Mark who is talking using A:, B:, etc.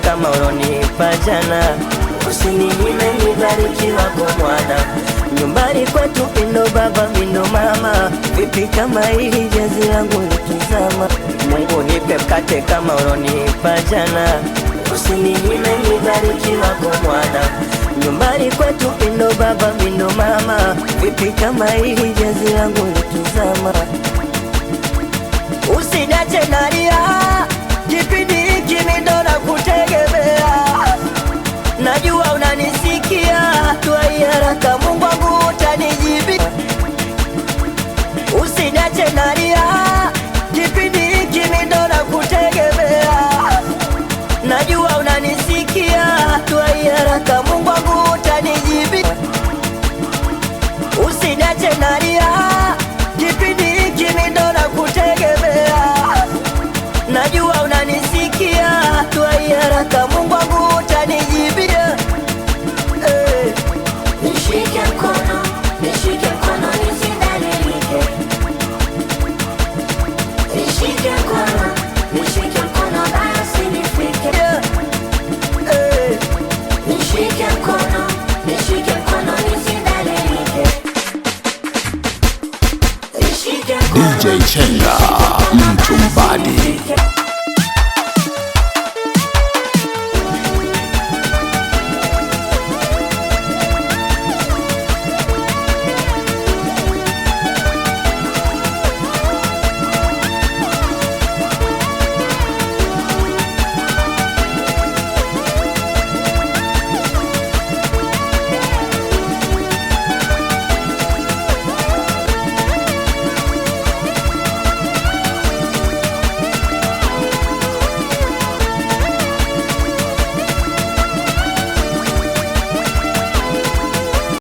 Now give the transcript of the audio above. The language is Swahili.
A: kama ulonipa jana. Usininyime nibarikiwa kwa mwana. Nyumbani kwetu mindo baba mindo mama. Vipi kama hili jazi langu likizama? Mungu nipe mkate kama ulonipa jana. Usininyime nibarikiwa kwa mwana. Nyumbani kwetu mindo baba mindo mama. Vipi kama hili jazi langu likizama? Usiniache nalia, kipindi hiki mindo nakutegemea. Najua unanisikia, tuai haraka Mungu wangu utanijibia. Usiniache nalia, kipindi hiki mindo nakutegemea. Najua unanisikia, tuai haraka Mungu wangu utanijibia. Usiniache nalia, kipindi hiki mindo nakutegemea. Najua unanisikia, tuai haraka Mungu wangu utanijibia.
B: Nishike mkono nisidhalilike. Nishike mkono basi nifike. Nishike mkono nisidhalilike.
C: DJ Chenga Mtumbadi.